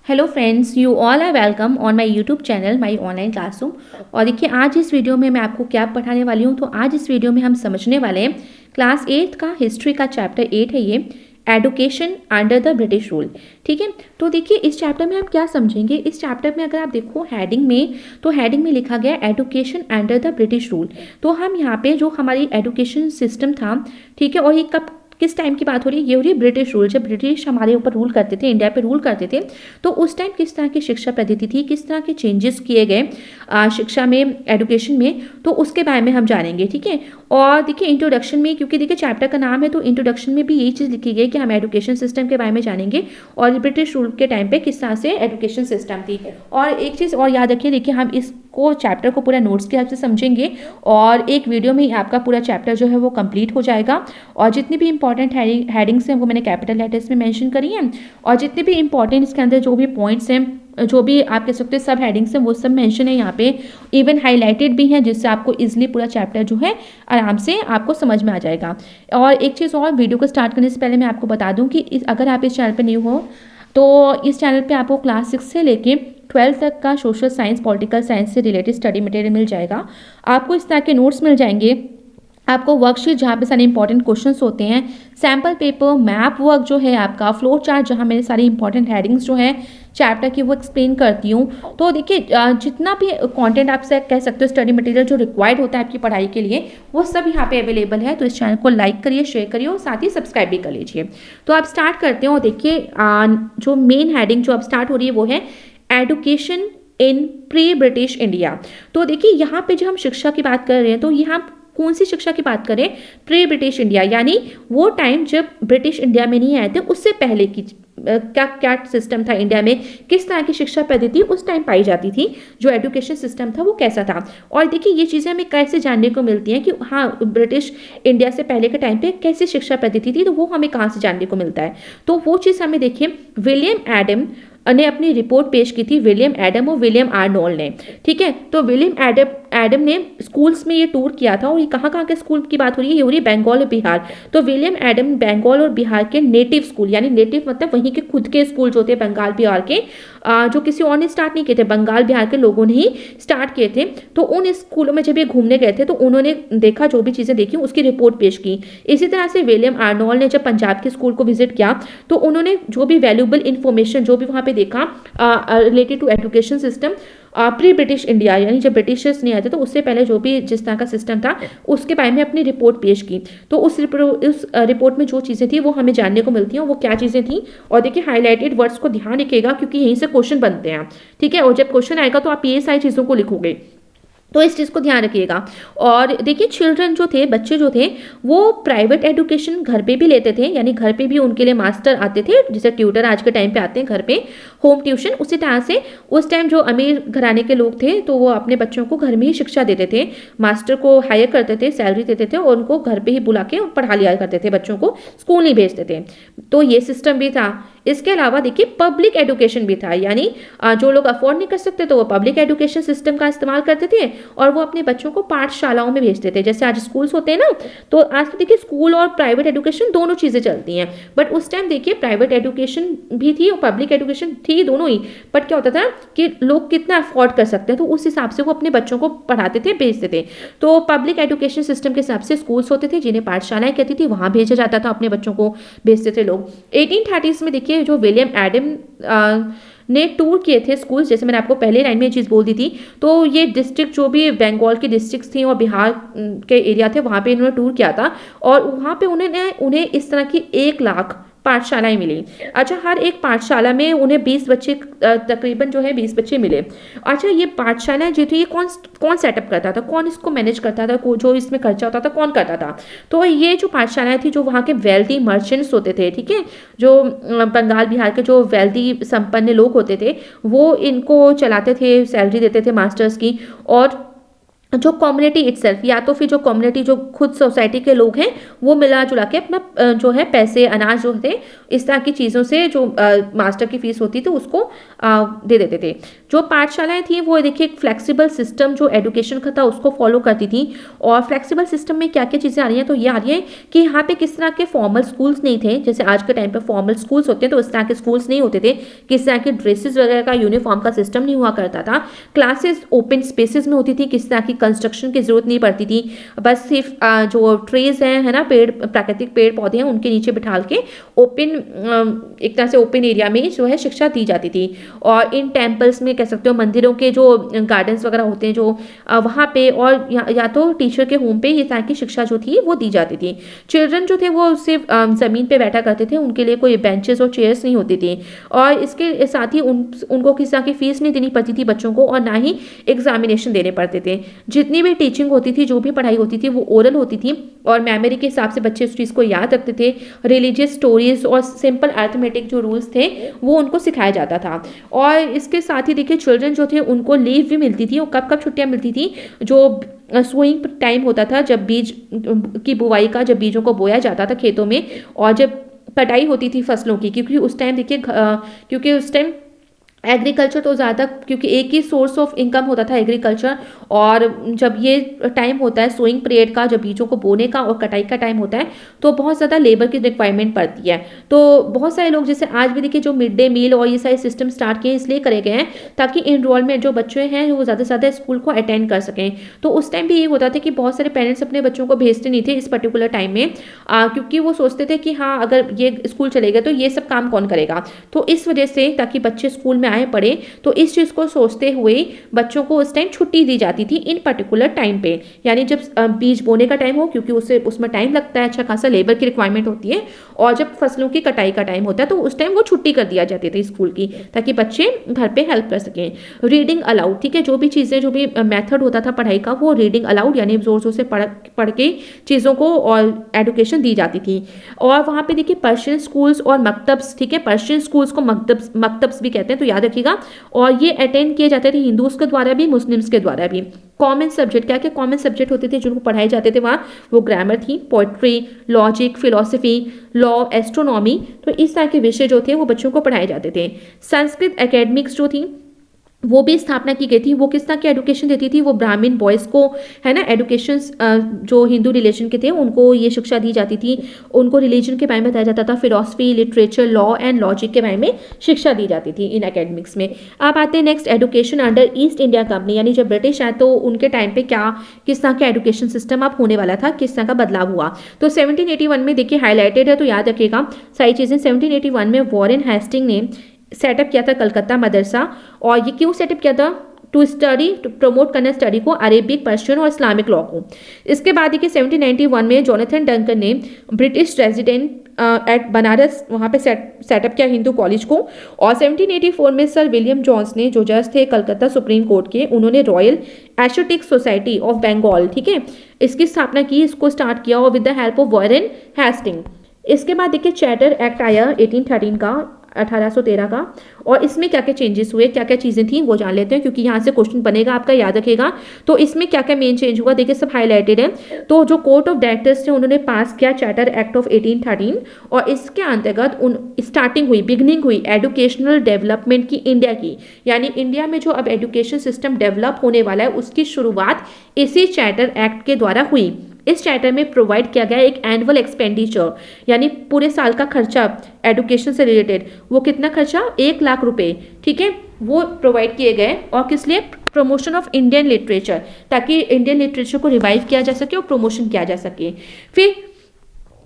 Hello friends, you all are welcome on my YouTube channel my online classroom. और देखिए आज इस video में मैं आपको क्या पढ़ाने वाली हूँ। तो आज इस वीडियो में हम समझने वाले हैं क्लास 8 का हिस्ट्री का चैप्टर 8 है ये, education under the British rule. ठीक है, तो देखिए इस चैप्टर में हम क्या समझेंगे। इस चैप्टर में अगर आप देखो हेडिंग में, तो हेडिंग में लिखा गया education under the British rule. तो हम यहाँ पे जो हमारी एडुकेशन सिस्टम था, ठीक है, और ये कब किस टाइम की बात हो रही है, ये हो रही है ब्रिटिश रूल। जब ब्रिटिश हमारे ऊपर रूल करते थे, इंडिया पे रूल करते थे, तो उस टाइम किस तरह की शिक्षा पद्धति थी, किस तरह के चेंजेस किए गए शिक्षा में, एडुकेशन में, तो उसके बारे में हम जानेंगे। ठीक है, और देखिए इंट्रोडक्शन में, क्योंकि देखिए चैप्टर का नाम है तो इंट्रोडक्शन में भी यही चीज़ लिखी गई कि हम एडुकेशन सिस्टम के बारे में जानेंगे और ब्रिटिश रूल के टाइम पे किस तरह से एडुकेशन सिस्टम थी। और एक चीज़ और याद रखिए, देखिए हम इसको चैप्टर को पूरा नोट्स के हिसाब से समझेंगे और एक वीडियो में आपका पूरा चैप्टर जो है वो कंप्लीट हो जाएगा। और जितनी भी इंपॉर्टेंट हेडिंग्स हैं वो मैंने कैपिटल लेटर्स में मेंशन करी हैं, और जितने भी इंपॉर्टेंट इसके अंदर जो भी पॉइंट्स हैं, जो भी आप कह सकते हैं सब हेडिंग्स हैं, वो सब मेंशन है यहाँ पे, इवन हाईलाइटेड भी हैं, जिससे आपको इजीली पूरा चैप्टर जो है आराम से आपको समझ में आ जाएगा। और एक चीज़ और, वीडियो को स्टार्ट करने से पहले मैं आपको बता दूं कि अगर आप इस चैनल पर न्यू हो तो इस चैनल पे आपको क्लास 6 से लेके 12 तक का सोशल साइंस, पॉलिटिकल साइंस से रिलेटेड स्टडी मटेरियल मिल जाएगा। आपको इस तरह के नोट्स मिल जाएंगे, आपको वर्कशीट जहाँ पे सारे इंपॉर्टेंट क्वेश्चंस होते हैं, सैम्पल पेपर, मैप वर्क जो है आपका, फ्लो चार्ट जहाँ मेरे सारी इंपॉर्टेंट हेडिंग्स जो हैं चैप्टर की वो एक्सप्लेन करती हूँ। तो देखिए जितना भी कंटेंट आप से कह सकते हो, स्टडी मटेरियल जो रिक्वायर्ड होता है आपकी पढ़ाई के लिए, वो सब यहाँ पे अवेलेबल है। तो इस चैनल को लाइक करिए, शेयर करिए और साथ ही सब्सक्राइब भी कर लीजिए। तो आप स्टार्ट करते हैं और देखिए जो मेन हेडिंग जो अब स्टार्ट हो रही है वो है एडुकेशन इन प्री ब्रिटिश इंडिया। तो देखिए यहाँ पे जो हम शिक्षा की बात कर रहे हैं, तो यहाँ कौन सी शिक्षा की बात करें, प्री ब्रिटिश इंडिया, यानी वो टाइम जब ब्रिटिश इंडिया में नहीं आए थे, उससे पहले की क्या क्या सिस्टम था इंडिया में, किस तरह की शिक्षा पद्धति उस टाइम पाई जाती थी, जो एजुकेशन सिस्टम था वो कैसा था। और देखिए ये चीज़ें हमें कैसे जानने को मिलती हैं कि हाँ ब्रिटिश इंडिया से पहले के टाइम पे कैसी शिक्षा पद्धति थी, तो वो हमें कहाँ से जानने को मिलता है। तो वो चीज़ हमें देखिए विलियम एडम ने अपनी रिपोर्ट पेश की थी, विलियम एडम और विलियम आर्नोल्ड ने। ठीक है, तो विलियम एडम ने स्कूल्स में ये टूर किया था, और ये कहाँ कहाँ के स्कूल की बात हो रही है, ये हो रही है बंगाल और बिहार। तो विलियम एडम बंगाल और बिहार के नेटिव स्कूल, यानी नेटिव मतलब वहीं के खुद के स्कूल जो थे बंगाल बिहार के, जो किसी और ने स्टार्ट नहीं किए थे, बंगाल बिहार के लोगों ने ही स्टार्ट किए थे। तो उन स्कूलों में जब ये घूमने गए थे तो उन्होंने देखा, जो भी चीज़ें देखी उसकी रिपोर्ट पेश की। इसी तरह से विलियम आर्नोल्ड ने जब पंजाब के स्कूल को विजिट किया, तो उन्होंने जो भी वैल्यूएबल इंफॉर्मेशन जो भी वहाँ पे देखा related to education system pre British India, यानी जब ब्रिटिशर्स नहीं आए थे तो उससे पहले जो भी जिस तरह का सिस्टम था उसके बारे में अपनी रिपोर्ट पेश की। तो उस रिपोर्ट में जो चीज़ें थी वो हमें जानने को मिलती हैं, वो क्या चीज़ें थी। और देखिए हाईलाइटेड वर्ड्स को ध्यान रखिएगा, क्योंकि यहीं से क्वेश्चन बनते हैं। ठीक है, और जब क्वेश्चन आएगा तो आप ये सारी चीज़ों को लिखोगे, तो इस चीज़ को ध्यान रखिएगा। और देखिए चिल्ड्रन जो थे, बच्चे जो थे, वो प्राइवेट एजुकेशन घर पे भी लेते थे, यानी घर पे भी उनके लिए मास्टर आते थे, जैसे ट्यूटर आज के टाइम पे आते हैं घर पे, होम ट्यूशन। उसी तरह से उस टाइम जो अमीर घराने के लोग थे तो वो अपने बच्चों को घर में ही शिक्षा देते थे, मास्टर को हायर करते थे, सैलरी देते थे और उनको घर पर ही बुला के पढ़ा लिया करते थे, बच्चों को स्कूल नहीं भेजते थे। तो ये सिस्टम भी था। इसके अलावा देखिए पब्लिक एजुकेशन भी था, यानी जो लोग अफोर्ड नहीं कर सकते तो वो पब्लिक एजुकेशन सिस्टम का इस्तेमाल करते थे और वो अपने बच्चों को पाठशालाओं में भेजते थे। जैसे आज स्कूल्स होते हैं ना, तो आज तो देखिए स्कूल और प्राइवेट एजुकेशन दोनों चीज़ें चलती हैं, बट उस टाइम देखिए प्राइवेट एजुकेशन भी थी और पब्लिक एजुकेशन थी, दोनों ही। बट क्या होता था कि लोग कितना अफोर्ड कर सकते हैं, तो उस हिसाब से वो अपने बच्चों को पढ़ाते थे, भेजते थे। तो पब्लिक एजुकेशन सिस्टम के हिसाब से स्कूल्स होते थे, जिन्हें पाठशालाएं कहती थी, वहाँ भेजा जाता था, अपने बच्चों को भेजते थे लोग। 1830s में देखिए जो विलियम एडम ने टूर किए थे स्कूल, जैसे मैंने आपको पहले लाइन में ये चीज़ बोल दी थी, तो ये डिस्ट्रिक्ट जो भी बंगाल की डिस्ट्रिक्ट थी और बिहार के एरिया थे, वहाँ पे इन्होंने टूर किया था और वहाँ पे उन्हें इस तरह की 1 लाख पाठशालाएं मिली। अच्छा, हर एक पाठशाला में उन्हें 20 बच्चे, तकरीबन जो है 20 बच्चे मिले। अच्छा, ये पाठशालाएं जो थी ये कौन सेटअप करता था, कौन इसको मैनेज करता था, जो इसमें खर्चा होता था कौन करता था। तो ये जो पाठशालाएं थी, जो वहाँ के वेल्दी मर्चेंट्स होते थे, ठीक है, जो बंगाल बिहार के जो वेल्दी संपन्न लोग होते थे, वो इनको चलाते थे, सैलरी देते थे मास्टर्स की। और जो कम्युनिटी इटसेल्फ, या तो फिर जो कम्युनिटी जो खुद सोसाइटी के लोग हैं, वो मिला जुला के अपना जो है पैसे, अनाज जो थे, इस तरह की चीज़ों से जो मास्टर की फीस होती थी उसको दे देते थे। जो पाठशालाएं थी वो देखिए एक फ्लेक्सिबल सिस्टम जो एजुकेशन का था उसको फॉलो करती थी। और फ्लेक्सिबल सिस्टम में क्या क्या चीज़ें आ रही हैं, तो ये आ रही है कि यहाँ पे किस तरह के फॉर्मल स्कूल्स नहीं थे, जैसे आज के टाइम पे फॉर्मल स्कूल्स होते हैं तो इस तरह के स्कूल्स नहीं होते थे, किस तरह के ड्रेसेस वगैरह का यूनिफॉर्म का सिस्टम नहीं हुआ करता था। क्लासेस ओपन स्पेसेस में होती थी, किस तरह की कंस्ट्रक्शन की जरूरत नहीं पड़ती थी, बस सिर्फ जो ट्रीज हैं है ना, पेड़ प्राकृतिक पेड़ पौधे हैं उनके नीचे बिठाल के ओपन एक तरह से ओपन एरिया में जो है शिक्षा दी जाती थी। और इन टेम्पल्स में कह सकते हो मंदिरों के जो गार्डन्स वगैरह होते हैं जो वहाँ पे, और या तो टीचर के होम पे ये तरह की शिक्षा जो थी वो दी जाती थी। चिल्ड्रन जो थे वो सिर्फ ज़मीन पे बैठा करते थे, उनके लिए कोई बेंचेस और चेयर्स नहीं होती थी। और इसके साथ ही उनको किसी तरह की फीस नहीं देनी पड़ती थी बच्चों को, और ना ही एग्जामिनेशन देने पड़ते थे। जितनी भी टीचिंग होती थी, जो भी पढ़ाई होती थी वो ओरल होती थी, और मेमोरी के हिसाब से बच्चे उस चीज़ को याद रखते थे। रिलीजियस स्टोरीज और सिंपल अर्थमेटिक जो रूल्स थे वो उनको सिखाया जाता था। और इसके साथ ही देखिए चिल्ड्रन जो थे उनको लीव भी मिलती थी, और कब कब छुट्टियां मिलती थी, जो सोइंग टाइम होता था, जब बीज की बुवाई का, जब बीजों को बोया जाता था खेतों में, और जब कटाई होती थी फसलों की, क्योंकि उस टाइम देखिए क्योंकि उस टाइम एग्रीकल्चर तो ज़्यादा, क्योंकि एक ही सोर्स ऑफ इनकम होता था एग्रीकल्चर, और जब ये टाइम होता है सोइंग पीरियड का, जब बीजों को बोने का और कटाई का टाइम होता है, तो बहुत ज़्यादा लेबर की रिक्वायरमेंट पड़ती है। तो बहुत सारे लोग, जैसे आज भी देखिए जो मिड डे मील और ये सारे सिस्टम स्टार्ट किए इसलिए करे गए हैं ताकि इनरोलमेंट जो बच्चे हैं वो ज़्यादा से ज़्यादा स्कूल को अटेंड कर सकें। तो उस टाइम भी ये होता था कि बहुत सारे पेरेंट्स अपने बच्चों को भेजते नहीं थे इस पर्टिकुलर टाइम में, क्योंकि वो सोचते थे कि हाँ अगर ये स्कूल चलेगा तो ये सब काम कौन करेगा। तो इस वजह से ताकि बच्चे स्कूल में आए पढ़े, तो इस चीज़ को सोचते हुए बच्चों को उस टाइम छुट्टी दी जाती थी इन पर्टिकुलर टाइम पे, यानी जब बीज बोने का टाइम हो, क्योंकि उसमें टाइम लगता है, अच्छा खासा लेबर की रिक्वायरमेंट होती है, और जब फसलों की कटाई का टाइम होता है तो उस टाइम वो छुट्टी कर दिया जाती थी स्कूल की, ताकि बच्चे घर पे हेल्प कर सकें। रीडिंग अलाउड, ठीक है, जो भी चीज़ें जो भी मेथड होता था पढ़ाई का वो रीडिंग अलाउड, यानी जोर जोर से पढ़ के चीज़ों को और एडुकेशन दी जाती थी। और वहाँ पे देखिए पर्शियन स्कूल्स और मकतब्स, ठीक है, पर्शियन स्कूल्स को मकतब्स भी कहते हैं, तो याद रखिएगा। और ये अटेंड किए जाते थे हिंदूज के द्वारा भी, मुस्लिम्स के द्वारा भी। कॉमन सब्जेक्ट, क्या क्या कॉमन सब्जेक्ट होते थे जिनको पढ़ाए जाते थे वहाँ, वो ग्रामर थी, poetry, logic, philosophy, law, astronomy, तो इस तरह के विषय जो थे वो बच्चों को पढ़ाए जाते थे। संस्कृत एकेडमिक्स जो थी वो भी स्थापना की गई थी। वो किस तरह की एडुकेशन देती थी, वो ब्राह्मण बॉयज़ को है ना एडुकेशन, जो हिंदू रिलीजन के थे उनको ये शिक्षा दी जाती थी, उनको रिलीजन के बारे में बताया जाता था, philosophy, literature, law and logic के बारे में शिक्षा दी जाती थी इन एकेडमिक्स में। अब आते हैं next, education under east India company, यानी जब ब्रिटिश आए तो उनके टाइम पे किस तरह का एडुकेशन सिस्टम अब होने वाला था, किस तरह का बदलाव हुआ। तो 1781 में देखिए हाईलाइटेड है, तो याद रखिएगा सारी चीज़ें। 1781 में वॉरेन हेस्टिंग ने सेटअप किया था कलकत्ता मदरसा, और ये क्यों सेटअप किया था, टू प्रमोट करना स्टडी को, अरेबिक, पर्शियन और इस्लामिक लॉ को। इसके बाद देखिए 1791 में जोनाथन डंकन ने ब्रिटिश रेजिडेंट एट बनारस वहाँ पे सेटअप किया हिंदू कॉलेज को। और 1784 में सर विलियम जॉन्स ने, जो जज थे कलकत्ता सुप्रीम कोर्ट के, उन्होंने Royal Asiatic Society of Bengal, ठीक है, इसकी स्थापना की, इसको स्टार्ट किया, और with the help of Warren Hastings. इसके बाद देखिए चार्टर एक्ट आया 1813 का, 1813 का, और इसमें क्या क्या चेंजेस हुए, क्या क्या चीज़ें थी वो जान लेते हैं, क्योंकि यहाँ से क्वेश्चन बनेगा आपका, याद रखेगा। तो इसमें क्या क्या मेन चेंज हुआ देखिए, सब हाईलाइटेड है। तो जो कोर्ट ऑफ डायरेक्टर्स थे उन्होंने पास किया चार्टर एक्ट ऑफ 1813, और इसके अंतर्गत बिगनिंग हुई एजुकेशनल डेवलपमेंट की इंडिया की, यानी इंडिया में जो अब एजुकेशन सिस्टम डेवलप होने वाला है उसकी शुरुआत इसी चार्टर एक्ट के द्वारा हुई। इस चार्टर में प्रोवाइड किया गया एक एनुअल एक्सपेंडिचर, यानी पूरे साल का खर्चा एजुकेशन से रिलेटेड, वो कितना खर्चा, 1 लाख रुपए, ठीक है, वो प्रोवाइड किए गए। और किस लिए, प्रमोशन ऑफ इंडियन लिटरेचर, ताकि इंडियन लिटरेचर को रिवाइव किया जा सके और प्रमोशन किया जा सके। फिर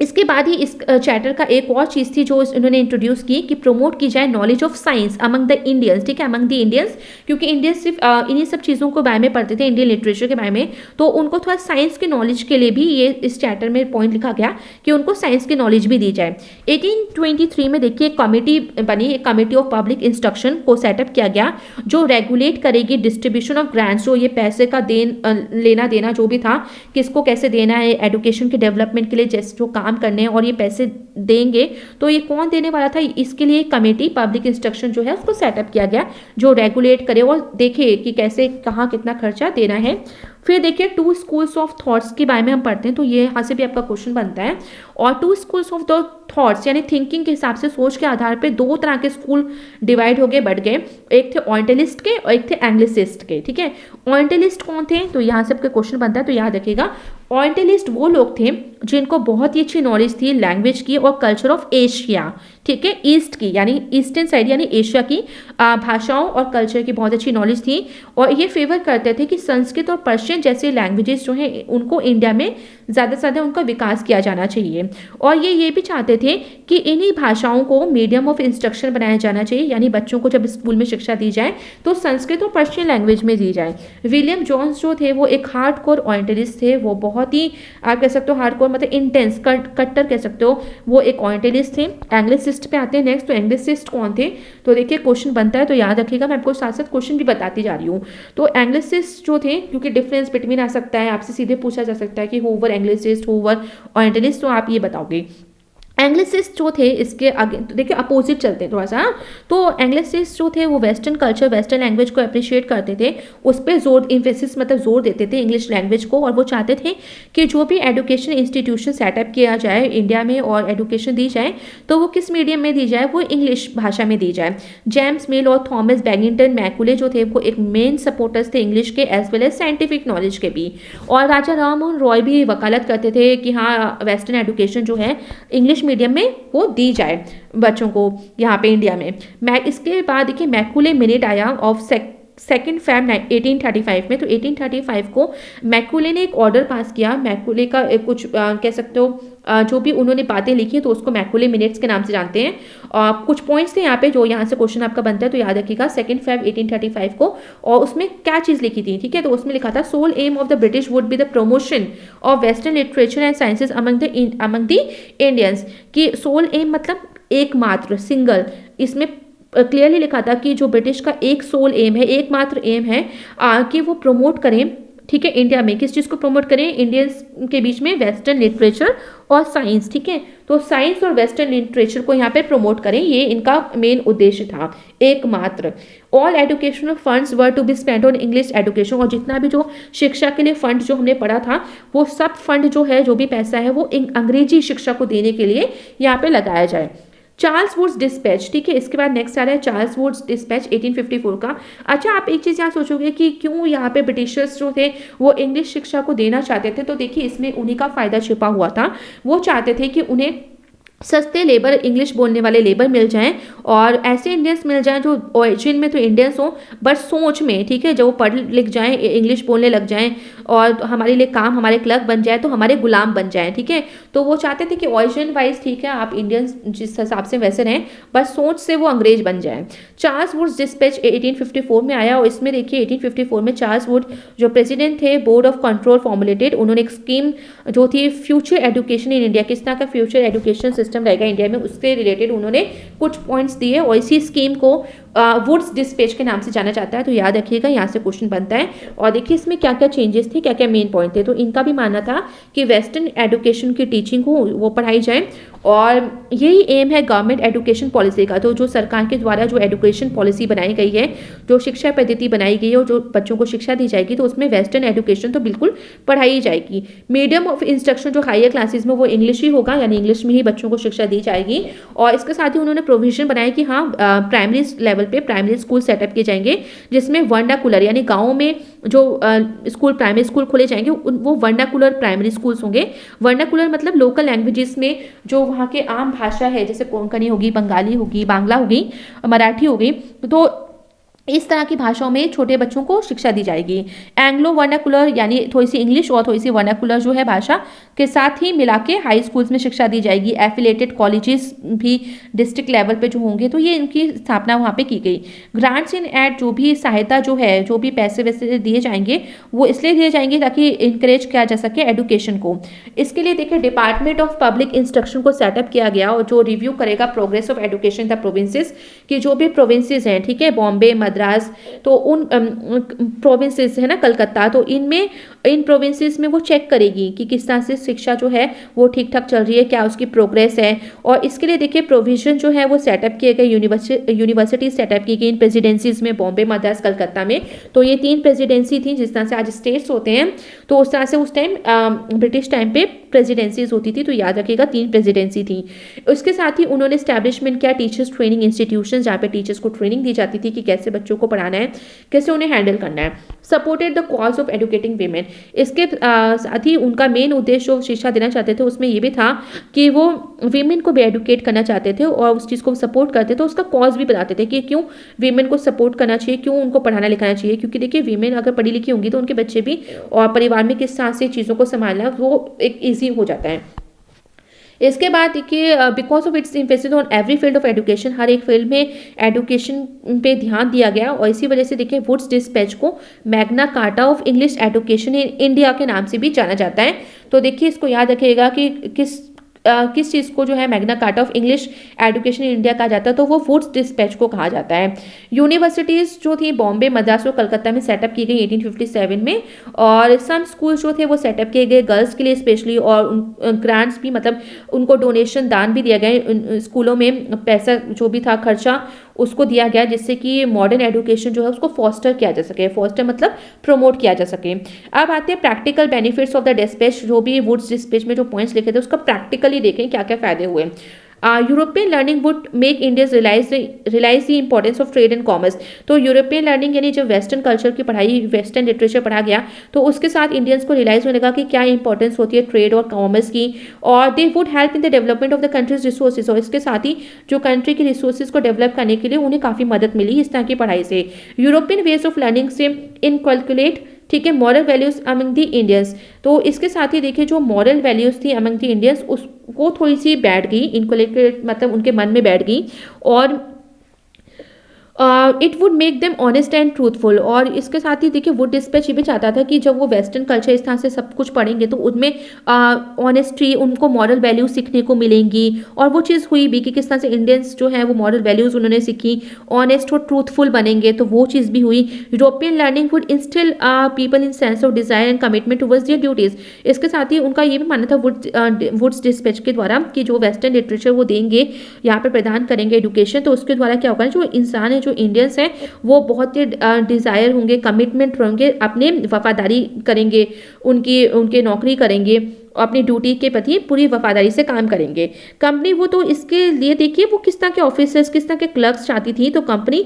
इसके बाद ही इस चार्टर का एक और चीज़ थी जो इन्होंने इंट्रोड्यूस की, कि प्रमोट की जाए knowledge of science among the Indians, ठीक है, अमंग द इंडियंस, क्योंकि इंडियंस सिर्फ इन्हीं सब चीज़ों को बारे में पढ़ते थे, इंडियन लिटरेचर के बारे में, तो उनको थोड़ा साइंस की नॉलेज के लिए भी ये इस चार्टर में पॉइंट लिखा गया कि उनको साइंस की नॉलेज भी दी जाए। 1823 में देखिए एक कमेटी बनी, एक कमेटी ऑफ पब्लिक इंस्ट्रक्शन को सेटअप किया गया, जो रेगुलेट करेगी डिस्ट्रीब्यूशन ऑफ ग्रांट्स, जो ये पैसे का लेना देना जो भी था, किसको कैसे देना है एजुकेशन के डेवलपमेंट के लिए, जैसे जो काम करने हैं और ये पैसे देंगे, तो ये कौन देने वाला था, इसके लिए कमेटी पब्लिक इंस्ट्रक्शन जो है उसको सेटअप किया गया, जो रेगुलेट करे और देखे कि कैसे कहाँ कितना खर्चा देना है। फिर देखिए टू स्कूल्स ऑफ थॉट्स के बारे में हम पढ़ते हैं, तो ये यहाँ से भी आपका क्वेश्चन बनता है। और two schools of the thoughts यानी थिंकिंग के हिसाब से, सोच के आधार पे दो तरह के स्कूल डिवाइड हो गए, बढ़ गए। एक थे ओरिएंटलिस्ट के और एक थे एंग्लिसिस्ट के, ठीक है। ओरिएंटलिस्ट कौन थे, तो यहाँ से आपका क्वेश्चन बनता है, तो याद रखिएगा ओरिएंटलिस्ट वो लोग थे जिनको बहुत ही अच्छी नॉलेज थी लैंग्वेज की और कल्चर ऑफ एशिया, ठीक है, ईस्ट की यानी ईस्टर्न साइड यानी एशिया की भाषाओं और कल्चर की बहुत अच्छी नॉलेज थी। और ये फेवर करते थे कि संस्कृत और पर्शियन जैसे लैंग्वेजेस जो हैं उनको इंडिया में ज़्यादा से ज़्यादा उनका विकास किया जाना चाहिए। और ये भी चाहते थे कि इन्हीं भाषाओं को मीडियम ऑफ इंस्ट्रक्शन बनाया जाना चाहिए, यानी बच्चों को जब स्कूल में शिक्षा दी जाए तो संस्कृत और पर्शियन लैंग्वेज में दी जाए। विलियम जोन्स जो थे वो एक हार्डकोर ओरिएंटलिस्ट थे, वो बहुत ही आप कह सकते हो हार्डकोर मतलब इंटेंस कट्टर कह सकते हो, वो एक ओरिएंटलिस्ट थे। एंग्लिसिस्ट पे आते हैं नेक्स्ट, तो एंग्लिसिस्ट कौन थे, तो देखिए क्वेश्चन बनता है, तो याद रखिएगा, मैं आपको साथ साथ क्वेश्चन भी बताती जा रही हूँ। तो एंग्लिसिस्ट जो थे, क्योंकि डिफरेंस बिटवीन आ सकता है, आपसे सीधे पूछा जा सकता है कि who were Anglicist who were orientalist, तो आप ये बताओगे। एंग्लिसिस्ट जो थे इसके आगे तो देखिए अपोजिट चलते हैं थोड़ा सा। तो एंग्लिसिस्ट जो थे वो वेस्टर्न कल्चर वेस्टर्न लैंग्वेज को अप्रिशिएट करते थे, उस पर जोर इम्फेसिस मतलब जोर देते थे इंग्लिश लैंग्वेज को। और वो चाहते थे कि जो भी एजुकेशन इंस्टीट्यूशन सेटअप किया जाए इंडिया में और एजुकेशन दी जाए तो वो किस मीडियम में दी जाए, वो इंग्लिश भाषा में दी जाए। जेम्स मिल और थॉमस बैगिंगटन मैकुले जो थे वो एक मेन सपोर्टर्स थे इंग्लिश के as well as scientific knowledge के भी। और राजा राम मोहन रॉय भी वकालत करते थे कि हाँ वेस्टर्न एजुकेशन जो है इंग्लिश मीडियम में वो दी जाए बच्चों को यहाँ पे इंडिया में। इसके बाद देखिए मैकुले मिनट आया ऑफ सेकेंड फैब 1835 में। तो 1835 को मैकुले ने एक ऑर्डर पास किया। मैकुले का कुछ कह सकते हो जो भी उन्होंने बातें लिखी तो उसको मैकुले मिनट्स के नाम से जानते हैं। कुछ पॉइंट्स थे यहाँ पे जो यहाँ से क्वेश्चन आपका बनता है, तो याद रखिएगा सेकेंड फेब 1835 को। और उसमें क्या चीज़ लिखी थी, ठीक है, तो उसमें लिखा था sole aim of the British would be the promotion of western literature and sciences among the Indians. कि सोल एम मतलब एकमात्र सिंगल, इसमें क्लियरली लिखा था कि जो ब्रिटिश का एक सोल एम है, एकमात्र एम है कि वो प्रमोट करें, ठीक है, इंडिया में किस चीज़ को प्रमोट करें, इंडियंस के बीच में वेस्टर्न लिटरेचर और साइंस, ठीक है। तो साइंस और वेस्टर्न लिटरेचर को यहाँ पे प्रमोट करें, ये इनका मेन उद्देश्य था एकमात्र। All educational funds were to be spend on English education. और जितना भी जो शिक्षा के लिए फंड जो हमने पढ़ा था वो सब फंड जो है, जो भी पैसा है वो अंग्रेजी शिक्षा को देने के लिए यहाँ पे लगाया जाए। चार्ल्स वुड्स डिस्पैच, ठीक है, इसके बाद नेक्स्ट आ रहा है चार्ल्स वुड्स डिस्पैच 1854 का। अच्छा, आप एक चीज़ यहाँ सोचोगे कि क्यों यहाँ पे ब्रिटिशर्स जो थे वो इंग्लिश शिक्षा को देना चाहते थे, तो देखिए इसमें उन्हीं का फायदा छिपा हुआ था। वो चाहते थे कि उन्हें सस्ते लेबर इंग्लिश बोलने वाले लेबर मिल जाएं और ऐसे इंडियंस मिल जाएं जो ओरिजिन में तो इंडियंस हों बट सोच में, ठीक है, जो वो पढ़ लिख जाएं इंग्लिश बोलने लग जाएं और हमारे लिए काम हमारे क्लर्क बन जाए तो हमारे गुलाम बन जाएं, ठीक है। तो वो चाहते थे कि ओरिजिन वाइज ठीक है आप इंडियंस जिस हिसाब से वैसे रहें बट सोच से वो अंग्रेज बन जाएं। चार्ल्स वुड्स डिस्पैच 1854 में आया और इसमें देखिए 1854 में चार्ल्स वुड जो प्रेसिडेंट थे बोर्ड ऑफ कंट्रोल फॉर्मुलेटेड, उन्होंने एक स्कीम जो थी फ्यूचर एजुकेशन इन इंडिया, किस तरह का फ्यूचर एजुकेशन सिस्टम रहेगा इंडिया में उससे रिलेटेड उन्होंने कुछ पॉइंट्स दिए और इसी स्कीम को वुड्स डिस्पैच के नाम से जाना जाता है। तो याद रखिएगा यहाँ से क्वेश्चन बनता है। और देखिए इसमें क्या क्या चेंजेस थे, क्या क्या मेन पॉइंट थे। तो इनका भी मानना था कि वेस्टर्न एजुकेशन की टीचिंग हो वो पढ़ाई जाए और यही एम है गवर्नमेंट एजुकेशन पॉलिसी का। तो जो सरकार के द्वारा जो एजुकेशन पॉलिसी बनाई गई है, जो शिक्षा पद्धति बनाई गई है और जो बच्चों को शिक्षा दी जाएगी तो उसमें वेस्टर्न एजुकेशन तो बिल्कुल पढ़ाई जाएगी। मीडियम ऑफ इंस्ट्रक्शन जो हायर क्लासेस में वो इंग्लिश ही होगा, यानी इंग्लिश में ही बच्चों को शिक्षा दी जाएगी। और इसके साथ ही उन्होंने प्रोविजन बनाया कि हाँ प्राइमरी लेवल पे प्राइमरी स्कूल सेटअप किए जाएंगे जिसमें वर्नाकुलर यानी गाँव में जो स्कूल प्राइमरी स्कूल खोले जाएंगे वो वर्नाकुलर प्राइमरी स्कूल्स होंगे। वर्नाकुलर मतलब लोकल लैंग्वेजेस में जो वहाँ के आम भाषा है, जैसे कोंकणी होगी, बंगाली होगी, बांग्ला होगी, मराठी होगी, तो इस तरह की भाषाओं में छोटे बच्चों को शिक्षा दी जाएगी। एंग्लो वर्नाकुलर यानी थोड़ी सी इंग्लिश और थोड़ी सी वर्नाकुलर जो है भाषा के साथ ही मिला के हाई स्कूल्स में शिक्षा दी जाएगी। एफिलेटेड कॉलेजेस भी डिस्ट्रिक्ट लेवल पे जो होंगे तो ये इनकी स्थापना वहाँ पे की गई। ग्रांट्स इन एड जो भी सहायता जो है, जो भी पैसे वैसे दिए जाएंगे वो इसलिए दिए जाएंगे ताकि इंकरेज किया जा सके एडुकेशन को। इसके लिए देखिए डिपार्टमेंट ऑफ पब्लिक इंस्ट्रक्शन को सेटअप किया गया और जो रिव्यू करेगा progress of education the provinces की जो भी प्रोविंसेस हैं, ठीक है, बॉम्बे, मद्रास, मद्रास, तो उन प्रोविंसेस है ना, कलकत्ता, तो इन प्रोविंसेस में वो चेक करेगी कि किस तरह से शिक्षा जो है वो ठीक ठाक चल रही है, क्या उसकी प्रोग्रेस है। और इसके लिए देखिए प्रोविजन जो है वो सेटअप किए गए, यूनिवर्सिटी सेटअप की गई इन प्रेसिडेंसीज में, बॉम्बे, मद्रास, कलकत्ता में। तो ये 3 प्रेसिडेंसी थी, जिस तरह से आज स्टेट्स होते हैं तो उस तरह से उस टाइम ब्रिटिश टाइम पे प्रेसिडेंसीज होती थी। तो याद रखिएगा 3 प्रेसिडेंसी थी। उसके साथ ही उन्होंने स्टैब्लिशमेंट किया टीचर्स ट्रेनिंग इंस्टीट्यूशन, जहाँ पे टीचर्स को ट्रेनिंग दी जाती थी कि कैसे बच्चों को पढ़ाना है, कैसे उन्हें हैंडल करना है। Supported the cause of educating women, इसके साथ ही उनका मेन उद्देश्य जो शिक्षा देना चाहते थे उसमें ये भी था कि वो वीमेन को भी एडुकेट करना चाहते थे और उस चीज़ को सपोर्ट करते थे। उसका कॉज भी बताते थे कि क्यों वीमेन को सपोर्ट करना चाहिए, क्यों उनको पढ़ाना लिखाना चाहिए। क्योंकि देखिए वीमेन अगर पढ़ी लिखी होंगी तो उनके बच्चे भी और परिवार में किस तरह से चीज़ों को संभालना वो एक ईजी हो जाता है। इसके बाद देखिए because of its emphasis on every field of education, हर एक फील्ड में एजुकेशन पे ध्यान दिया गया और इसी वजह से देखिए वुड्स डिस्पैच को Magna carta of English education in India के नाम से भी जाना जाता है। तो देखिए इसको याद रखिएगा कि किस चीज़ को जो है Magna carta of English education in India कहा जाता है, तो वो वुड्स डिस्पैच को कहा जाता है। यूनिवर्सिटीज़ जो थी बॉम्बे, मद्रास और कलकत्ता में सेटअप की गई 1857 में, और सम स्कूल जो थे वो सेटअप किए गए गर्ल्स के लिए स्पेशली, और ग्रांट्स भी, मतलब उनको डोनेशन, दान भी दिया गया। स्कूलों में पैसा जो भी था खर्चा उसको दिया गया, जिससे कि मॉडर्न एजुकेशन जो है उसको फॉस्टर किया जा सके। फॉस्टर मतलब प्रमोट किया जा सके। अब आते हैं practical benefits of the dispatch, जो भी वुड्स डिस्पैच में जो पॉइंट्स लिखे थे उसका प्रैक्टिकली देखें क्या क्या फायदे हुए। European learning would make Indians realise the importance of trade and commerce. तो यूरोपियन लर्निंग यानी जब वेस्टर्न कल्चर की पढ़ाई, वेस्टर्न लिटरेचर पढ़ा गया तो उसके साथ इंडियंस को रियलाइज होने लगा कि क्या इंपॉर्टेंस होती है ट्रेड और कॉमर्स की, और they would help in the development of the countries resources. और इसके साथ ही जो कंट्री की रिसोर्सेज को डेवलप करने के लिए उन्हें काफ़ी मदद मिली इस तरह की पढ़ाई से। यूरोपियन वेज ऑफ लर्निंग से इनकल्कुलेट, ठीक है, moral values among the Indians. तो इसके साथ ही देखिए जो मॉरल वैल्यूज थी अमंग द इंडियंस उसको थोड़ी सी बैठ गई, इनकलेक्टेड मतलब उनके मन में बैठ गई, और it would make them honest and truthful. और इसके साथ ही देखिए वुड डिस्पैच ये भी चाहता था कि जब वो वेस्टर्न कल्चर इस तरह से सब कुछ पढ़ेंगे तो उनमें ऑनेस्टी, उनको मॉरल वैल्यूज सीखने को मिलेंगी। और वो चीज़ हुई भी कि किस तरह से इंडियंस जो है वो मॉरल वैल्यूज उन्होंने सीखी, ऑनेस्ट और ट्रूथफुल बनेंगे, तो वो चीज़ भी हुई। European learning would instil people in sense of desire and commitment towards their duties. इसके साथ ही उनका ये भी मानना था वुड्स डिस्पैच के द्वारा कि जो वेस्टर्न लिटरेचर वो देंगे, यहाँ पर प्रदान करेंगे एजुकेशन, तो उसके द्वारा क्या होगा, जो इंसान है, जो इंडियंस हैं, वो बहुत ही डिज़ायर होंगे, कमिटमेंट होंगे, अपने वफादारी करेंगे, उनके नौकरी करेंगे, अपनी ड्यूटी के प्रति पूरी वफादारी से काम करेंगे। कंपनी वो तो इसके लिए देखिए वो किस तरह के ऑफिसर्स, किस तरह के क्लर्क्स चाहती थी, तो कंपनी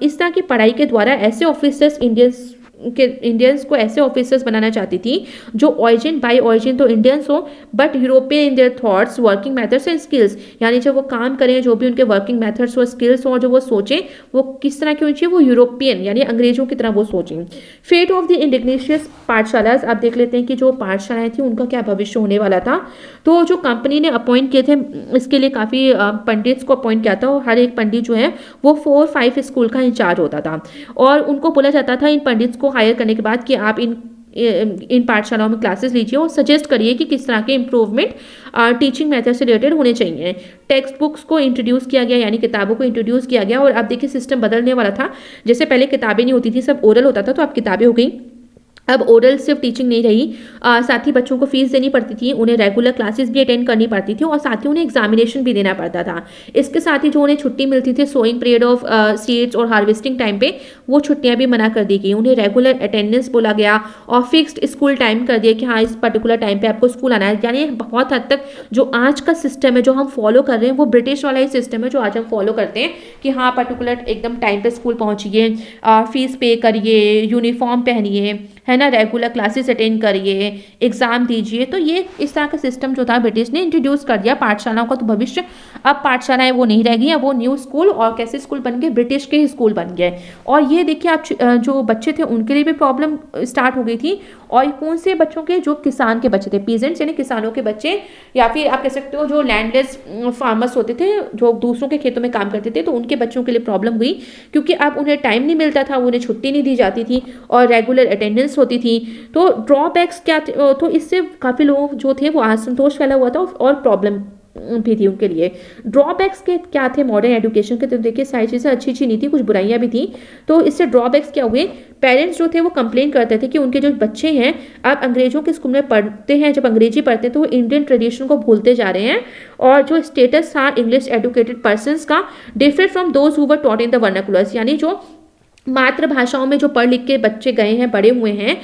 इस तरह की पढ़ाई के द्वारा ऐसे ऑफिसर्स इंडियंस को ऐसे ऑफिसर्स बनाना चाहती थी जो ऑरिजिन बाय ऑरिजिन तो इंडियंस हो but European in their thoughts, working methods and skills. यानी जब वो काम करें, जो भी उनके वर्किंग मेथड्स और स्किल्स हो, जो वो सोचें वो किस तरह की होनी चाहिए, वो यूरोपियन यानी अंग्रेजों की तरह वो सोचें। फेट ऑफ द इंडिग्नेशियस पाठशालास, आप देख लेते हैं कि जो पाठशालाएं थी उनका क्या भविष्य होने वाला था। तो जो कंपनी ने अपॉइंट किए थे इसके लिए काफ़ी पंडित्स को अपॉइंट किया था, और हर एक पंडित जो है वो 4-5 स्कूल का इंचार्ज होता था, और उनको बोला जाता था इन पंडित्स को हायर करने के बाद कि आप इन पाठशालाओं में क्लासेस लीजिए और सजेस्ट करिए कि किस तरह के इम्प्रूवमेंट टीचिंग मेथड से रिलेटेड होने चाहिए। टेक्स्ट बुक्स को इंट्रोड्यूस किया गया, यानी किताबों को इंट्रोड्यूस किया गया, और अब देखिए सिस्टम बदलने वाला था। जैसे पहले किताबें नहीं होती थी, सब ओरल होता था, तो अब किताबें हो गई। अब ओरल सिर्फ टीचिंग नहीं रही, साथ ही बच्चों को फीस देनी पड़ती थी, उन्हें रेगुलर क्लासेस भी अटेंड करनी पड़ती थी, और साथ ही उन्हें एग्जामिनेशन भी देना पड़ता था। इसके साथ ही जो उन्हें छुट्टी मिलती थी सोइंग पीरियड ऑफ सीड्स और हार्वेस्टिंग टाइम पे, वो छुट्टियां भी मना कर दी गई। उन्हें रेगुलर अटेंडेंस बोला गया और फिक्स्ड स्कूल टाइम कर दिया कि हाँ इस पर्टिकुलर टाइम पे आपको स्कूल आना है। यानी बहुत हद तक जो आज का सिस्टम है जो हम फॉलो कर रहे हैं वो ब्रिटिश वाला ही सिस्टम है जो आज हम फॉलो करते हैं कि हाँ पर्टिकुलर एकदम टाइम पे स्कूल पहुँचिए, फीस पे करिए, यूनिफॉर्म पहनिए, है ना, रेगुलर क्लासेस अटेंड करिए, एग्जाम दीजिए। तो ये इस तरह का सिस्टम जो था ब्रिटिश ने इंट्रोड्यूस कर दिया पाठशालाओं का। तो भविष्य अब पाठशालाएं वो नहीं रह गई, अब वो न्यू स्कूल और कैसे स्कूल बन गए, ब्रिटिश के ही स्कूल बन गए। और ये देखिए आप जो बच्चे थे उनके लिए भी प्रॉब्लम स्टार्ट हो गई थी। और कौन से बच्चों के, जो किसान के बच्चे थे, पीजेंट्स यानी किसानों के बच्चे, या फिर आप कह सकते हो जो लैंडलेस फार्मर्स होते थे जो दूसरों के खेतों में काम करते थे, तो उनके बच्चों के लिए प्रॉब्लम हुई क्योंकि अब उन्हें टाइम नहीं मिलता था, उन्हें छुट्टी नहीं दी जाती थी और रेगुलर अटेंडेंस होती थी। तो ड्रॉबैक्स क्या थे, तो इससे काफ़ी लोग जो थे वो असंतोष फैला हुआ था और प्रॉब्लम भी थी उनके लिए। ड्रॉबैक्स के क्या थे मॉडर्न एजुकेशन के, तो देखिए सारी चीज़ें अच्छी नहीं थी, कुछ बुराइयां भी थी। तो इससे ड्रॉबैक्स क्या हुए, पेरेंट्स जो थे वो कंप्लेन करते थे कि उनके जो बच्चे हैं अब अंग्रेजों के स्कूल में पढ़ते हैं, जब अंग्रेजी पढ़ते हैं तो वो इंडियन ट्रेडिशन को भूलते जा रहे हैं, और जो स्टेटस था इंग्लिश एजुकेटेड पर्सनस का different from those who were taught in the vernaculars, यानी जो मातृभाषाओं में जो पढ़ लिख के बच्चे गए हैं, बड़े हुए हैं,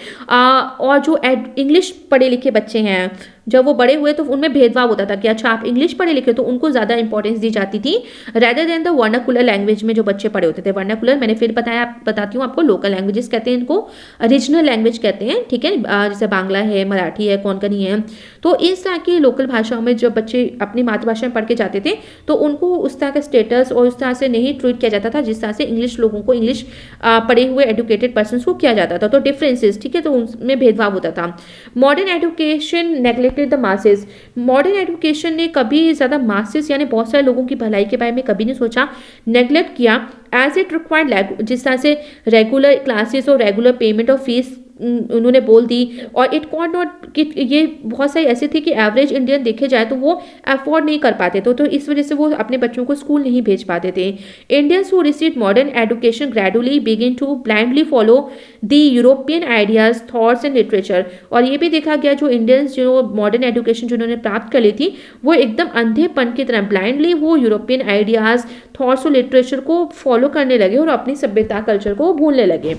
और जो इंग्लिश पढ़े लिखे बच्चे हैं जब वो बड़े हुए तो उनमें भेदभाव होता था कि अच्छा आप इंग्लिश पढ़े लिखे, तो उनको ज़्यादा इंपॉर्टेंस दी जाती थी rather than the vernacular language में जो बच्चे पढ़े होते थे। वर्नाकुलर मैंने फिर बताती हूँ आपको, लोकल लैंग्वेजेस कहते हैं इनको, रीजनल लैंग्वेज कहते हैं, ठीक है, जैसे बांग्ला है, मराठी है, कोंकणी है। तो इस तरह की लोकल भाषाओं में जब बच्चे अपनी मातृभाषा में पढ़ के जाते थे तो उनको उस तरह का स्टेटस और उस तरह से नहीं ट्रीट किया जाता था जिस तरह से इंग्लिश लोगों को, इंग्लिश पढ़े हुए एजुकेटेड पर्सन को किया जाता था। तो डिफरेंसेस, ठीक है, तो उनमें भेदभाव होता था। Modern education neglected the masses, modern education ने कभी ज़्यादा मासेस यानी बहुत सारे लोगों की भलाई के बारे में कभी नहीं सोचा, नेग्लेक्ट किया एज इट रिक्वायर्ड, जिस तरह से रेगुलर क्लासेस और रेगुलर पेमेंट ऑफ फीस उन्होंने बोल दी, और इट कॉट नॉट, ये बहुत सारी ऐसी थी कि एवरेज इंडियन देखे जाए तो वो अफोर्ड नहीं कर पाते तो इस वजह से वो अपने बच्चों को स्कूल नहीं भेज पाते थे। Indians who receive modern education gradually begin to blindly follow the European ideas, thoughts and literature, और ये भी देखा गया जो इंडियंस जो मॉडर्न एजुकेशन जिन्होंने प्राप्त कर ली थी वो एकदम अंधेपन की तरह ब्लाइंडली वो यूरोपियन आइडियाज, थॉट्स और लिटरेचर को फॉलो करने लगे और अपनी सभ्यता कल्चर को भूलने लगे।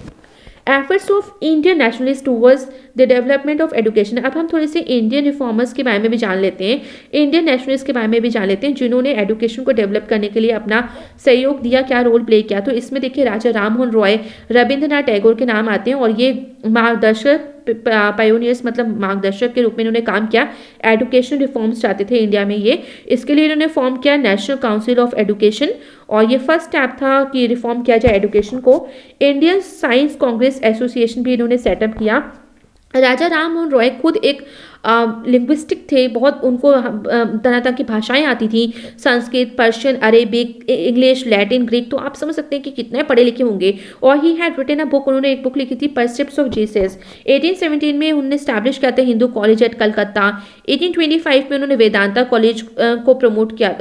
Efforts of Indian nationalist towards the development of education, अब हम थोड़े से इंडियन रिफॉर्मर्स के बारे में भी जान लेते हैं, इंडियन नेशनलिस्ट के बारे में भी जान लेते हैं जिन्होंने एजुकेशन को डेवलप करने के लिए अपना सहयोग दिया, क्या रोल प्ले किया। तो इसमें देखिए राजा राममोहन रॉय, रविंद्रनाथ टैगोर के नाम आते हैं, और ये मार्गदर्शक पायोनियर्स मतलब मार्गदर्शक के रूप में इन्होंने काम किया। एजुकेशन रिफॉर्म्स चाहते थे इंडिया में ये, इसके लिए इन्होंने फॉर्म किया नेशनल काउंसिल ऑफ एजुकेशन, और ये फर्स्ट स्टेप था कि रिफॉर्म किया जाए एजुकेशन को। इंडियन साइंस कांग्रेस एसोसिएशन भी इन्होंने सेटअप किया। राजा राममोहन रॉय खुद एक लिंग्विस्टिक थे, बहुत उनको तरह तरह की भाषाएं आती थी, Sanskrit, Persian, Arabic, English, Latin, Greek, तो आप समझ सकते हैं कि कितने पढ़े लिखे होंगे। और ही हैड रिटन अ बुक, उन्होंने एक बुक लिखी थी परसेप्ट्स ऑफ जीसस। 1817 में उन्होंने स्टैब्लिश किया था हिंदू कॉलेज एट कलकत्ता। 1825 में उन्होंने वेदांता कॉलेज को प्रमोट किया,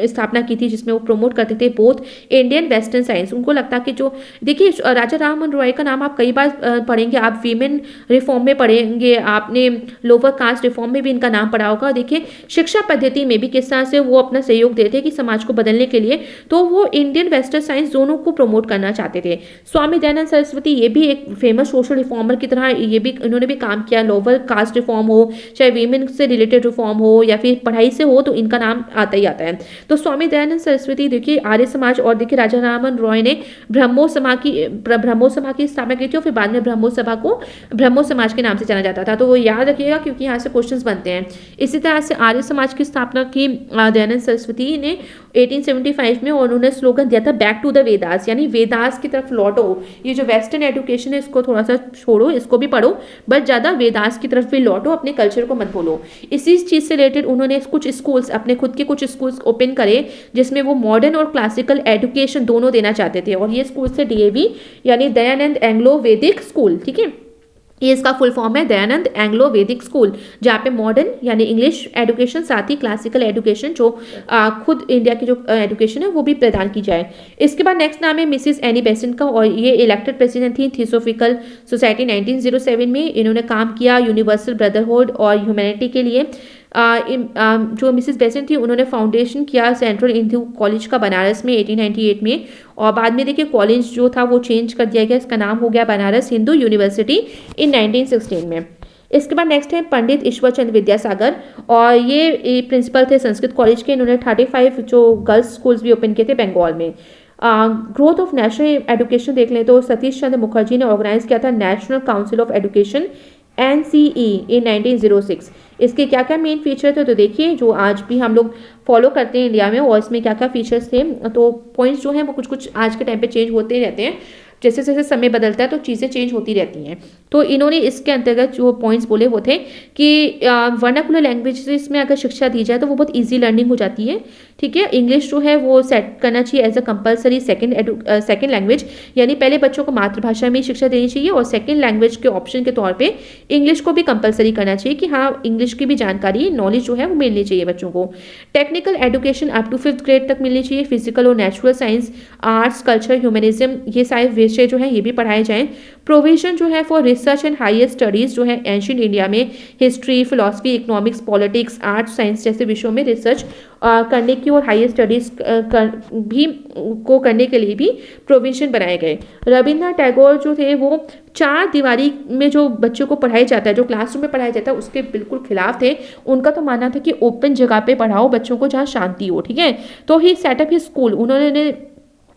स्थापना की थी, जिसमें वो प्रमोट करते थे बोथ इंडियन वेस्टर्न साइंस। उनको लगता कि जो देखिए राजा राममोहन रॉय का नाम आप कई बार पढ़ेंगे, आप वीमेन रिफॉर्म में पढ़ेंगे, आपने लोअर कास्ट रिफॉर्म में भी इनका नाम पढ़ा होगा। देखिए शिक्षा पद्धति में भी किस तरह से वो अपना सहयोग देते कि समाज को बदलने के लिए, तो वो इंडियन वेस्टर्न साइंस दोनों को प्रमोट करना चाहते थे। स्वामी दयानंद सरस्वती ये भी एक फेमस सोशल रिफॉर्मर की तरह ये भी इन्होंने भी काम किया। लोअर कास्ट रिफॉर्म हो, चाहे वीमेन से रिलेटेड रिफॉर्म हो या फिर पढ़ाई से हो, तो इनका नाम आता ही आता है। तो स्वामी दयानंद सरस्वती देखिए आर्य समाज, और देखिए राजा राममोहन रॉय ने ब्रह्मो समाज की स्थापना की थी, और फिर बाद में ब्रह्मो सभा को ब्रह्मो समाज के नाम से जाना जाता था। तो वो याद रखिएगा क्योंकि यहाँ से क्वेश्चंस बनते हैं। इसी तरह से आर्य समाज की स्थापना की दयानंद सरस्वती ने 1875 में, और उन्होंने स्लोगन दिया था बैक टू द वेदास, यानी वेदास की तरफ लौटो। ये जो वेस्टर्न एजुकेशन है इसको थोड़ा सा छोड़ो, इसको भी पढ़ो, बट ज़्यादा वेदास की तरफ भी लौटो, अपने कल्चर को मत भूलो। इसी चीज़ से रिलेटेड उन्होंने कुछ स्कूल्स, अपने खुद के कुछ स्कूल्स ओपन करे जिसमें वो मॉडर्न और क्लासिकल एजुकेशन दोनों देना चाहते थे, और ये स्कूल थे DAV यानी दयानंद एंग्लो वैदिक स्कूल, ठीक है, ये इसका फुल फॉर्म है दयानंद एंग्लो वैदिक स्कूल, जहाँ पे मॉडर्न यानी इंग्लिश एजुकेशन साथ ही क्लासिकल एजुकेशन जो खुद इंडिया की जो एजुकेशन है वो भी प्रदान की जाए। इसके बाद नेक्स्ट नाम है मिसिस एनी बेसेंट का, और ये इलेक्टेड प्रेसिडेंट थी थियोसॉफिकल सोसाइटी 1907 में। इन्होंने काम किया यूनिवर्सल ब्रदरहुड और ह्यूमैनिटी के लिए। जो मिसिस बेसेंट थी उन्होंने फाउंडेशन किया सेंट्रल हिंदू कॉलेज का बनारस में 1898 में, और बाद में देखिए कॉलेज जो था वो चेंज कर दिया गया, इसका नाम हो गया बनारस हिंदू यूनिवर्सिटी इन 1916 में। इसके बाद नेक्स्ट है पंडित ईश्वर चंद्र विद्यासागर, और ये प्रिंसिपल थे संस्कृत कॉलेज के। इन्होंने 35 जो गर्ल्स स्कूल्स भी ओपन किए थे बंगाल में। ग्रोथ ऑफ नेशनल एजुकेशन देख लें तो सतीश चंद्र मुखर्जी ने ऑर्गेनाइज किया था national council of education NCE इन 1906। इसके क्या क्या मेन फीचर थे तो देखिए जो आज भी हम लोग फॉलो करते हैं इंडिया में, और इसमें क्या क्या फीचर्स थे। तो पॉइंट्स जो हैं वो कुछ कुछ आज के टाइम पे चेंज होते ही रहते हैं। जैसे जैसे समय बदलता है तो चीज़ें चेंज होती रहती हैं। तो इन्होंने इसके अंतर्गत जो पॉइंट्स बोले वो थे कि वर्नाकुलर लैंग्वेजेस में अगर शिक्षा दी जाए तो वो बहुत ईजी लर्निंग हो जाती है। ठीक है, इंग्लिश जो है वो सेट करना चाहिए as a compulsory second language, यानी पहले बच्चों को मातृभाषा में शिक्षा देनी चाहिए और सेकेंड लैंग्वेज के ऑप्शन के तौर पे इंग्लिश को भी कंपलसरी करना चाहिए कि हाँ इंग्लिश की भी जानकारी नॉलेज जो है वो मिलनी चाहिए बच्चों को। Technical education up to 5th grade तक मिलनी चाहिए। फिजिकल और natural science, arts, culture, humanism, ये सारे विषय जो है ये भी पढ़ाए जाएँ। प्रोविजन जो है for research and higher studies जो है एंशिएंट इंडिया में history, philosophy, economics, politics, arts, science जैसे विषयों में रिसर्च करने की और हायर स्टडीज़ करने के लिए भी प्रोविजन बनाए गए। रविन्द्रनाथ टैगोर जो थे वो 4 दीवारी में जो बच्चों को पढ़ाया जाता है, जो क्लासरूम में पढ़ाया जाता है उसके बिल्कुल खिलाफ थे। उनका तो मानना था कि ओपन जगह पे पढ़ाओ बच्चों को जहाँ शांति हो। ठीक है, तो ही सेटअप ही स्कूल, उन्होंने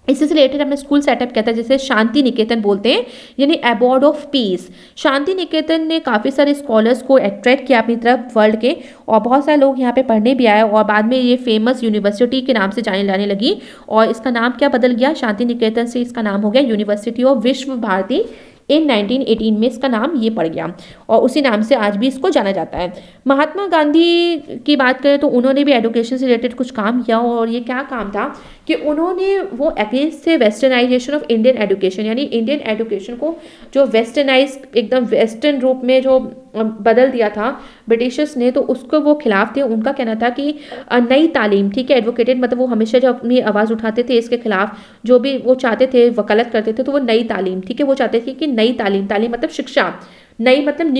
इससे रिलेटेड अपने स्कूल सेटअप किया था जिसे शांति निकेतन बोलते हैं, यानी अबॉर्ड ऑफ पीस। शांति निकेतन ने काफ़ी सारे स्कॉलर्स को अट्रैक्ट किया अपनी तरफ वर्ल्ड के, और बहुत सारे लोग यहाँ पे पढ़ने भी आए और बाद में ये फेमस यूनिवर्सिटी के नाम से जाने जाने लगी। और इसका नाम क्या बदल गया, शांति निकेतन से इसका नाम हो गया यूनिवर्सिटी ऑफ विश्व भारती। इन 1918 में इसका नाम ये पड़ गया और उसी नाम से आज भी इसको जाना जाता है। महात्मा गांधी की बात करें तो उन्होंने भी एजुकेशन से रिलेटेड कुछ काम किया, और ये क्या काम था कि उन्होंने वो अगेंस्ट थे वेस्टर्नाइजेशन ऑफ इंडियन एजुकेशन, यानी इंडियन एजुकेशन को जो वेस्टर्नाइज एकदम वेस्टर्न रूप में जो बदल दिया था ब्रिटिशर्स ने, तो उसको वो खिलाफ थे। उनका कहना था कि नई तालीम, ठीक है, एडवोकेटेड मतलब वो हमेशा जब अपनी आवाज़ उठाते थे इसके खिलाफ, जो भी वो चाहते थे वकालत करते थे, तो वो नई तालीम, ठीक है, वो चाहते थे कि नई तालीम, तालीम मतलब शिक्षा, नई मतलब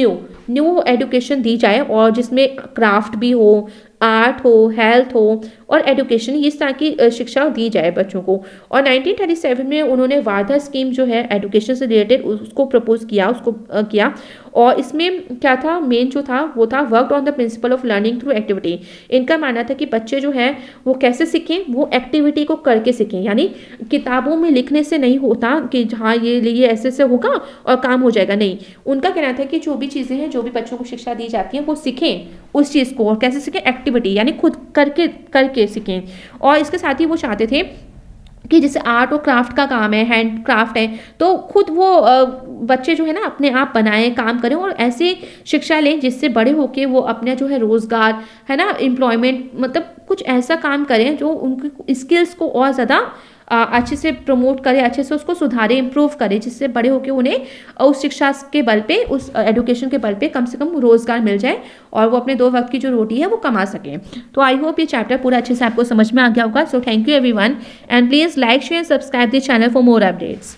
न्यू एजुकेशन दी जाए और जिसमें क्राफ्ट भी हो, आर्ट हो, हेल्थ हो और एजुकेशन, इस तरह की शिक्षा दी जाए बच्चों को। और 1937 में उन्होंने वार्धा स्कीम जो है एजुकेशन से रिलेटेड उसको प्रपोज किया, उसको किया। और इसमें क्या था, मेन जो था वो था worked on the principle of learning through activity. इनका मानना था कि बच्चे जो है वो कैसे सीखें, वो एक्टिविटी को करके सीखें, यानी किताबों में लिखने से नहीं होता कि हाँ ये ऐसे से होगा और काम हो जाएगा, नहीं। उनका कहना था कि जो भी चीज़ें हैं, जो भी बच्चों को शिक्षा दी जाती है वो सीखें उस चीज़ को, और कैसे सीखें, एक्टिविटी यानी खुद करके सीखें। और इसके साथ ही वो चाहते थे कि जैसे आर्ट और क्राफ्ट का काम है, हैंड क्राफ्ट है, तो खुद वो बच्चे जो है ना अपने आप बनाएं, काम करें और ऐसे शिक्षा लें जिससे बड़े होके वो अपने जो है रोज़गार है ना, एम्प्लॉयमेंट, मतलब कुछ ऐसा काम करें जो उनकी स्किल्स को और ज़्यादा अच्छे से प्रमोट करे, अच्छे से उसको सुधारे, इम्प्रूव करे, जिससे बड़े होकर उन्हें उस शिक्षा के बल पे, उस एजुकेशन के बल पे कम से कम रोज़गार मिल जाए और वो अपने 2 वक्त की जो रोटी है वो कमा सकें। तो आई होप ये चैप्टर पूरा अच्छे से आपको समझ में आ गया होगा। So thank you everyone and please like, share, subscribe this channel for more updates.